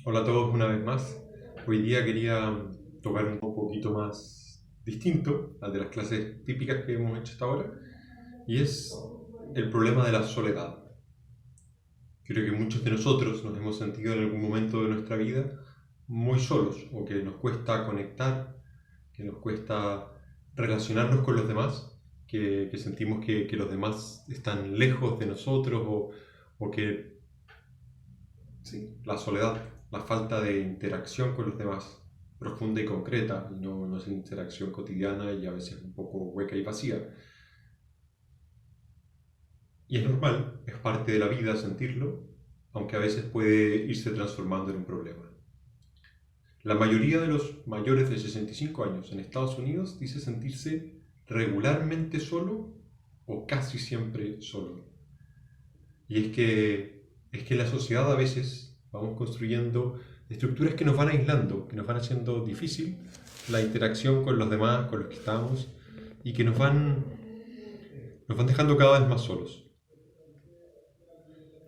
Hola a todos una vez más. Hoy día quería tocar un poquito más distinto al de las clases típicas que hemos hecho hasta ahora, y es el problema de la soledad. Creo que muchos de nosotros nos hemos sentido en algún momento de nuestra vida muy solos, o que nos cuesta conectar, que nos cuesta relacionarnos con los demás, que sentimos que los demás están lejos de nosotros, o que sí, la soledad, la falta de interacción con los demás, profunda y concreta, y no esa interacción cotidiana y a veces un poco hueca y vacía. Y es normal, es parte de la vida sentirlo, aunque a veces puede irse transformando en un problema. La mayoría de los mayores de 65 años en Estados Unidos dice sentirse regularmente solo o casi siempre solo. Y es que en la sociedad a veces vamos construyendo estructuras que nos van aislando, que nos van haciendo difícil la interacción con los demás, con los que estamos, y que nos van dejando cada vez más solos.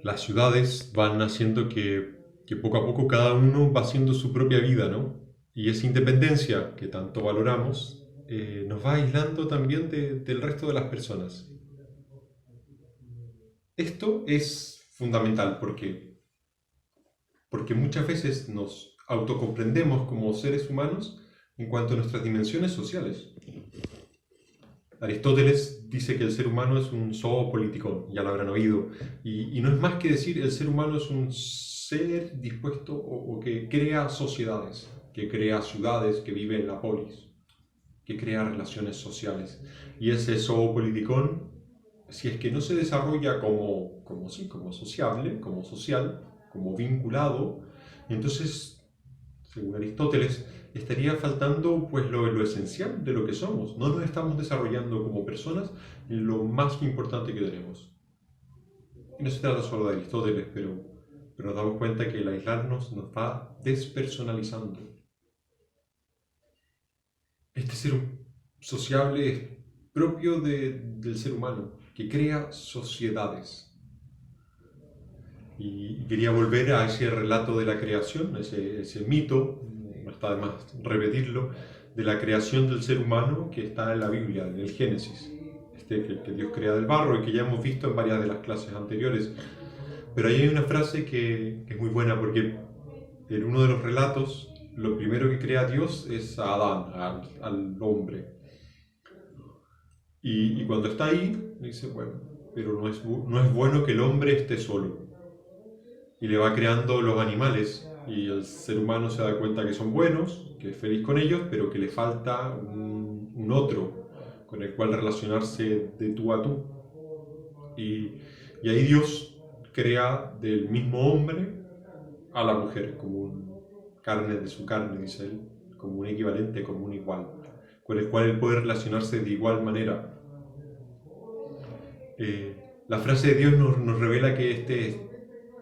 Las ciudades van haciendo que poco a poco cada uno va haciendo su propia vida, ¿no? Y esa independencia que tanto valoramos nos va aislando también del resto de las personas. Esto es fundamental porque muchas veces nos autocomprendemos como seres humanos en cuanto a nuestras dimensiones sociales. Aristóteles dice que el ser humano es un zoopolítico, ya lo habrán oído, y no es más que decir el ser humano es un ser dispuesto o que crea sociedades, que crea ciudades, que vive en la polis, que crea relaciones sociales. Y ese zoopoliticón, si es que no se desarrolla como sociable, como social, como vinculado, entonces, según Aristóteles, estaría faltando pues lo esencial de lo que somos. No nos estamos desarrollando como personas en lo más importante que tenemos. Y no se trata solo de Aristóteles, pero nos damos cuenta que el aislarnos nos va despersonalizando. Este ser sociable es propio del ser humano, que crea sociedades. Y quería volver a ese relato de la creación, ese mito, no está de más repetirlo, de la creación del ser humano que está en la Biblia, en el Génesis, que Dios crea del barro y que ya hemos visto en varias de las clases anteriores. Pero ahí hay una frase que es muy buena porque en uno de los relatos, lo primero que crea Dios es a Adán, al hombre. Y cuando está ahí, dice, bueno, pero no es bueno que el hombre esté solo. Y le va creando los animales y el ser humano se da cuenta que son buenos, que es feliz con ellos, pero que le falta un otro con el cual relacionarse de tú a tú. Y ahí Dios crea del mismo hombre a la mujer, como un carne de su carne, dice él, como un equivalente, como un igual, con el cual él puede relacionarse de igual manera. La frase de Dios nos revela que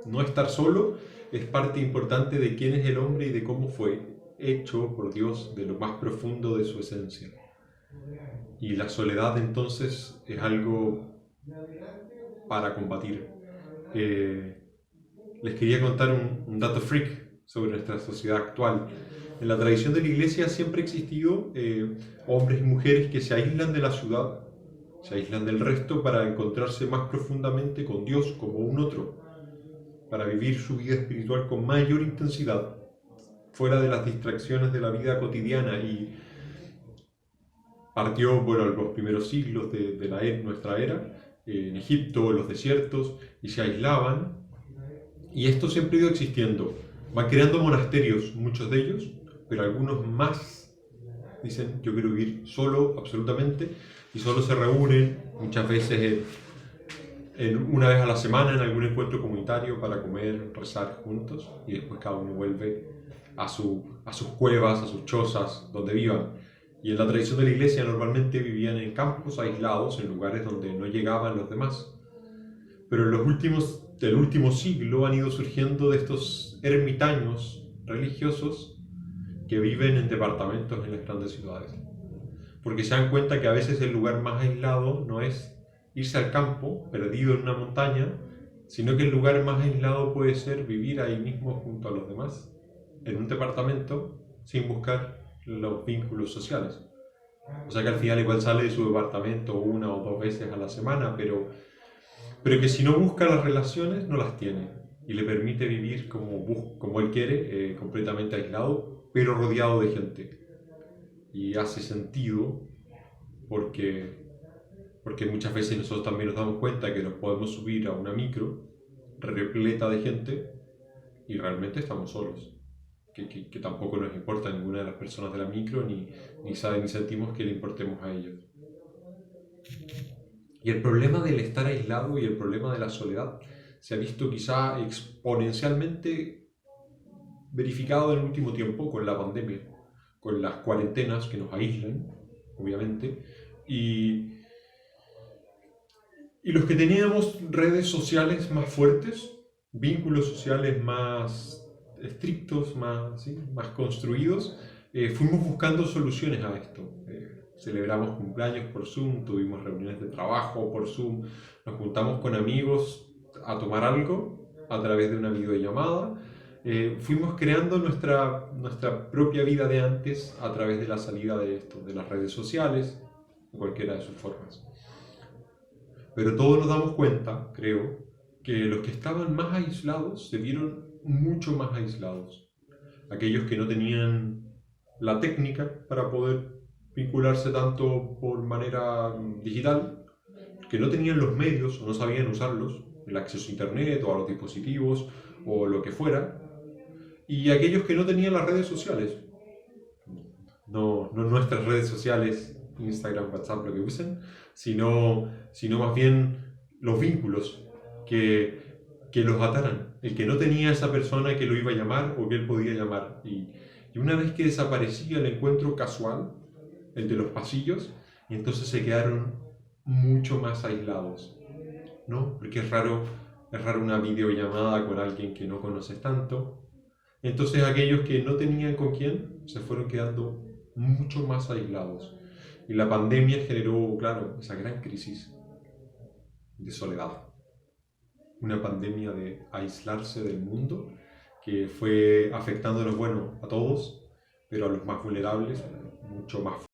no estar solo es parte importante de quién es el hombre y de cómo fue hecho por Dios de lo más profundo de su esencia. Y la soledad entonces es algo para combatir. Les quería contar un dato freak sobre nuestra sociedad actual. En la tradición de la iglesia siempre ha existido hombres y mujeres que se aíslan de la ciudad, se aíslan del resto para encontrarse más profundamente con Dios como un otro, para vivir su vida espiritual con mayor intensidad, fuera de las distracciones de la vida cotidiana. Y partió, bueno, en los primeros siglos de nuestra era, en Egipto, en los desiertos, y se aislaban. Y esto siempre ha ido existiendo. Van creando monasterios, muchos de ellos, pero algunos más dicen, yo quiero vivir solo, absolutamente, y solo se reúnen muchas veces una vez a la semana en algún encuentro comunitario para comer, rezar juntos, y después cada uno vuelve a sus cuevas, a sus chozas, donde vivan. Y en la tradición de la iglesia normalmente vivían en campos aislados, en lugares donde no llegaban los demás. Pero en del último siglo han ido surgiendo de estos ermitaños religiosos que viven en departamentos en las grandes ciudades. Porque se dan cuenta que a veces el lugar más aislado no es irse al campo, perdido en una montaña, sino que el lugar más aislado puede ser vivir ahí mismo junto a los demás en un departamento sin buscar los vínculos sociales. O sea que al final igual sale de su departamento 1 o 2 veces a la semana, pero que si no busca las relaciones, no las tiene. Y le permite vivir como él quiere, completamente aislado, pero rodeado de gente. Y hace sentido porque muchas veces nosotros también nos damos cuenta que nos podemos subir a una micro repleta de gente y realmente estamos solos. Que tampoco nos importa ninguna de las personas de la micro, ni sentimos que le importemos a ellos. Y el problema del estar aislado y el problema de la soledad se ha visto quizá exponencialmente verificado en el último tiempo con la pandemia, con las cuarentenas que nos aíslan, obviamente, y los que teníamos redes sociales más fuertes, vínculos sociales más estrictos, más construidos, fuimos buscando soluciones a esto. Celebramos cumpleaños por Zoom, tuvimos reuniones de trabajo por Zoom, nos juntamos con amigos a tomar algo a través de una videollamada. Fuimos creando nuestra propia vida de antes a través de la salida de esto, de las redes sociales, cualquiera de sus formas. Pero todos nos damos cuenta, creo, que los que estaban más aislados se vieron mucho más aislados. Aquellos que no tenían la técnica para poder vincularse tanto por manera digital, que no tenían los medios o no sabían usarlos, el acceso a internet o a los dispositivos o lo que fuera, y aquellos que no tenían las redes sociales, no nuestras redes sociales, Instagram, WhatsApp, lo que usen, sino más bien los vínculos que los ataran. El que no tenía esa persona que lo iba a llamar o que él podía llamar. Y una vez que desaparecía el encuentro casual, el de los pasillos, entonces se quedaron mucho más aislados, ¿no? Porque es raro una videollamada con alguien que no conoces tanto. Entonces aquellos que no tenían con quién se fueron quedando mucho más aislados. Y la pandemia generó, claro, esa gran crisis de soledad. Una pandemia de aislarse del mundo que fue afectándonos, bueno, a todos, pero a los más vulnerables mucho más